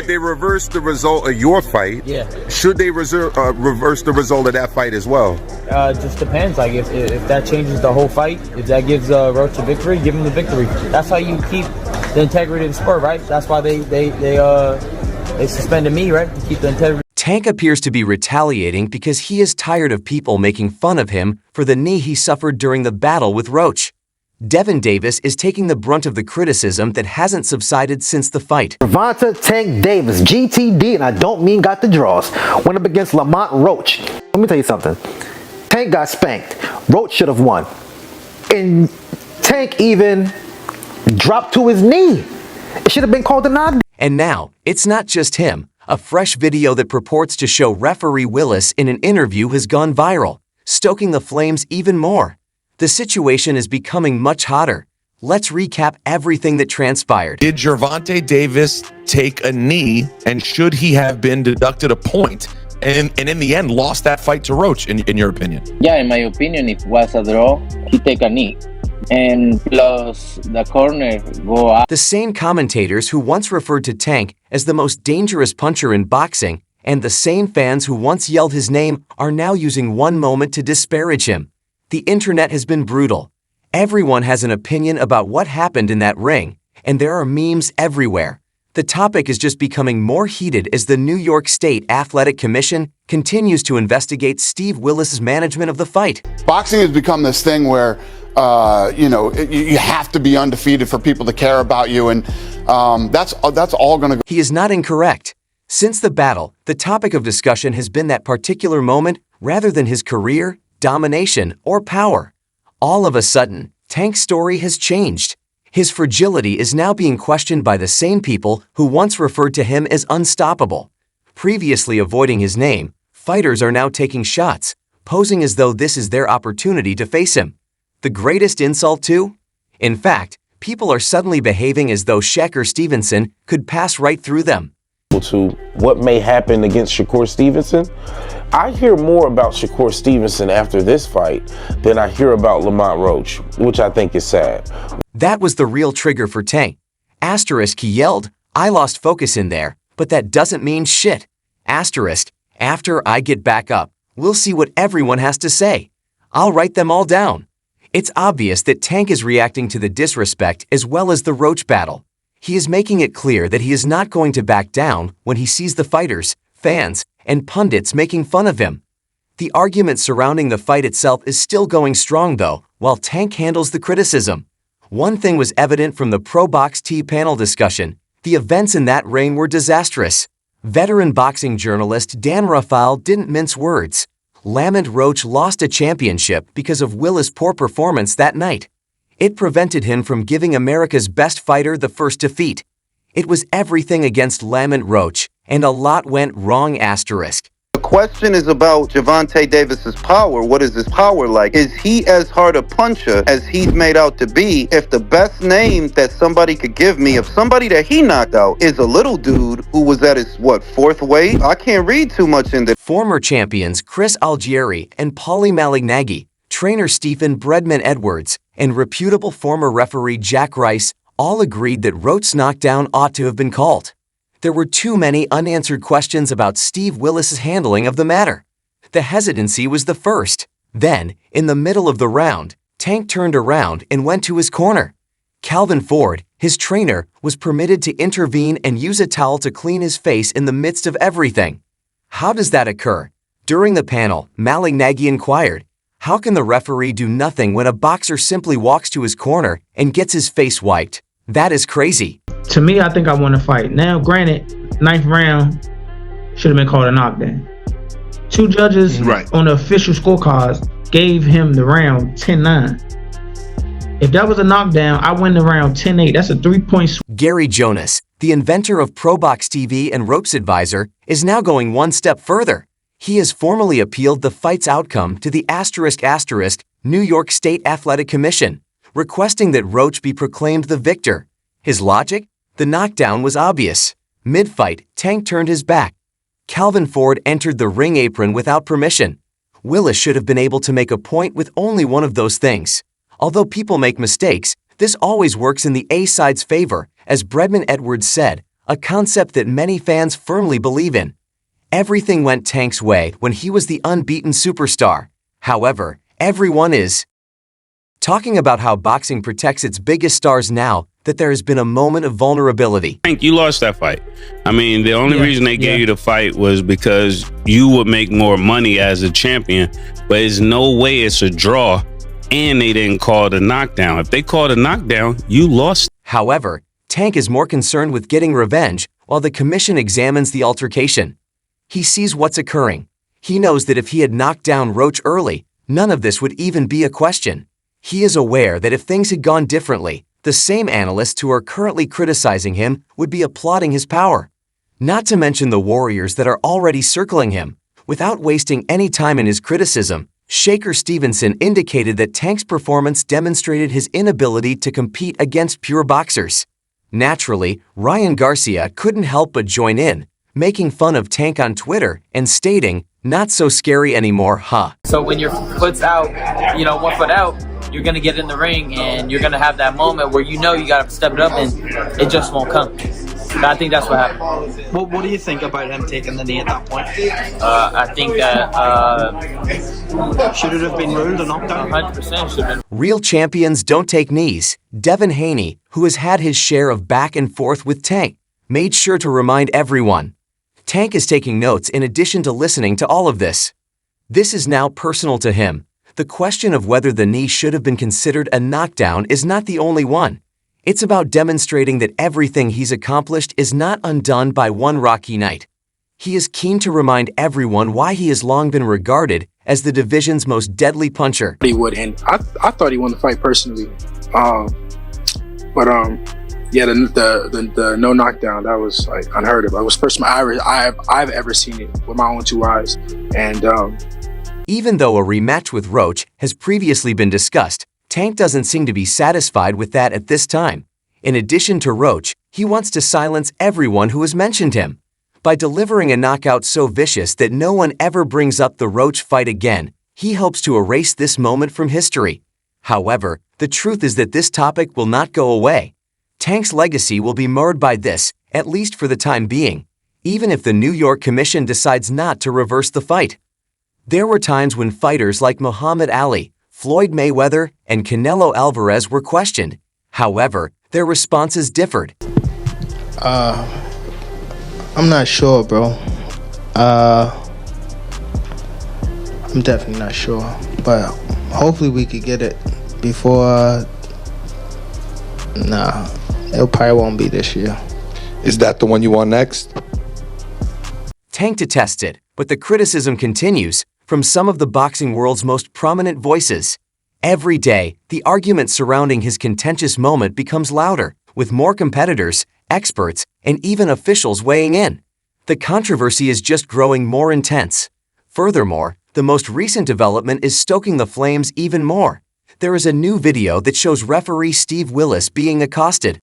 reversed the result of your fight. Yeah. Should they reverse the result of that fight as well? Just depends. Like if that changes the whole fight, if that gives Roach a victory, give him the victory. That's how you keep the integrity of the sport, right? That's why they suspended me, right, to keep the integrity. Tank appears to be retaliating because he is tired of people making fun of him for the knee he suffered during the battle with Roach. Gervonta Davis is taking the brunt of the criticism that hasn't subsided since the fight. Gervonta Tank Davis, GTD, and I don't mean got the draws, went up against Lamont Roach. Let me tell you something. Tank got spanked. Roach should have won. And Tank even dropped to his knee. It should have been called a knockdown. And now, it's not just him. A fresh video that purports to show referee Willis in an interview has gone viral, stoking the flames even more. The situation is becoming much hotter. Let's recap everything that transpired. Did Gervonta Davis take a knee, and should he have been deducted a point and in the end lost that fight to Roach, in your opinion? Yeah, in my opinion, if it was a draw, he take a knee. And plus the corner go out. The same commentators who once referred to Tank as the most dangerous puncher in boxing, and the same fans who once yelled his name, are now using one moment to disparage him. The internet has been brutal. Everyone has an opinion about what happened in that ring, and there are memes everywhere. The topic is just becoming more heated as the New York State Athletic Commission continues to investigate Steve Willis's management of the fight. Boxing has become this thing where you have to be undefeated for people to care about you, and that's all going to go. He is not incorrect. Since the battle, the topic of discussion has been that particular moment rather than his career, domination, or power. All of a sudden, Tank's story has changed. His fragility is now being questioned by the same people who once referred to him as unstoppable. Previously avoiding his name, fighters are now taking shots, posing as though this is their opportunity to face him. The greatest insult too? In fact, people are suddenly behaving as though Shakur Stevenson could pass right through them. To what may happen against Shakur Stevenson, I hear more about Shakur Stevenson after this fight than I hear about Lamont Roach, which I think is sad. That was the real trigger for Tank. Asterisk, he yelled, "I lost focus in there, but that doesn't mean shit." Asterisk, after I get back up, we'll see what everyone has to say. I'll write them all down. It's obvious that Tank is reacting to the disrespect as well as the Roach battle. He is making it clear that he is not going to back down when he sees the fighters, fans, and pundits making fun of him. The argument surrounding the fight itself is still going strong though, while Tank handles the criticism. One thing was evident from the Pro Box T panel discussion: the events in that ring were disastrous. Veteran boxing journalist Dan Rafael didn't mince words. Lamont Roach lost a championship because of Willis' poor performance that night. It prevented him from giving America's best fighter the first defeat. It was everything against Lamont Roach, and a lot went wrong. Asterisk. The question is about Gervonta Davis's power. What is his power like? Is he as hard a puncher as he's made out to be? If the best name that somebody could give me of somebody that he knocked out is a little dude who was at his, fourth weight? I can't read too much into. Former champions Chris Algieri and Paulie Malignaggi, trainer Stephen Breadman Edwards, and reputable former referee Jack Rice all agreed that Roach's knockdown ought to have been called. There were too many unanswered questions about Steve Willis's handling of the matter. The hesitancy was the first. Then, in the middle of the round, Tank turned around and went to his corner. Calvin Ford, his trainer, was permitted to intervene and use a towel to clean his face in the midst of everything. How does that occur? During the panel, Malignaggi inquired, "How can the referee do nothing when a boxer simply walks to his corner and gets his face wiped? That is crazy." To me, I think I won the fight. Now, granted, 9th round should have been called a knockdown. Two judges on the official scorecards gave him the round 10-9. If that was a knockdown, I win the round 10-8. That's a 3-point swing. Gary Jonas, the inventor of ProBox TV and Ropes Advisor, is now going one step further. He has formally appealed the fight's outcome to the New York State Athletic Commission, requesting that Roach be proclaimed the victor. His logic? The knockdown was obvious. Mid-fight, Tank turned his back. Calvin Ford entered the ring apron without permission. Willis should have been able to make a point with only one of those things. Although people make mistakes, this always works in the A side's favor, as Breadman Edwards said, a concept that many fans firmly believe in. Everything went Tank's way when he was the unbeaten superstar. However, everyone is talking about how boxing protects its biggest stars now that there has been a moment of vulnerability. Tank, you lost that fight. I mean, the only reason they gave you the fight was because you would make more money as a champion, but there's no way it's a draw, and they didn't call the knockdown. If they called a knockdown, you lost. However, Tank is more concerned with getting revenge while the commission examines the altercation. He sees what's occurring. He knows that if he had knocked down Roach early, none of this would even be a question. He is aware that if things had gone differently, the same analysts who are currently criticizing him would be applauding his power. Not to mention the warriors that are already circling him. Without wasting any time in his criticism, Shakur Stevenson indicated that Tank's performance demonstrated his inability to compete against pure boxers. Naturally, Ryan Garcia couldn't help but join in, making fun of Tank on Twitter and stating, "Not so scary anymore, huh?" So when your foot's out, one foot out, you're going to get in the ring and you're going to have that moment where you got to step it up and it just won't come. But I think that's what happened. What do you think about him taking the knee at that point? I think that should it have been ruled a knockdown? 100% should have been. Real champions don't take knees. Devin Haney, who has had his share of back and forth with Tank, made sure to remind everyone. Tank is taking notes in addition to listening to all of this. This is now personal to him. The question of whether the knee should have been considered a knockdown is not the only one. It's about demonstrating that everything he's accomplished is not undone by one rocky night. He is keen to remind everyone why he has long been regarded as the division's most deadly puncher. He would, and I thought he won the fight personally. The no knockdown, that was like unheard of. It was the first time I've ever seen it with my own two eyes. And even though a rematch with Roach has previously been discussed, Tank doesn't seem to be satisfied with that at this time. In addition to Roach, he wants to silence everyone who has mentioned him. By delivering a knockout so vicious that no one ever brings up the Roach fight again, he hopes to erase this moment from history. However, the truth is that this topic will not go away. Tank's legacy will be marred by this, at least for the time being, even if the New York Commission decides not to reverse the fight. There were times when fighters like Muhammad Ali, Floyd Mayweather, and Canelo Alvarez were questioned. However, their responses differed. I'm not sure, bro. I'm definitely not sure. But hopefully we could get it before... Nah, it probably won't be this year. Is that the one you want next? Tank detested, but the criticism continues from some of the boxing world's most prominent voices. Every day, the argument surrounding his contentious moment becomes louder, with more competitors, experts, and even officials weighing in. The controversy is just growing more intense. Furthermore, the most recent development is stoking the flames even more. There is a new video that shows referee Steve Willis being accosted.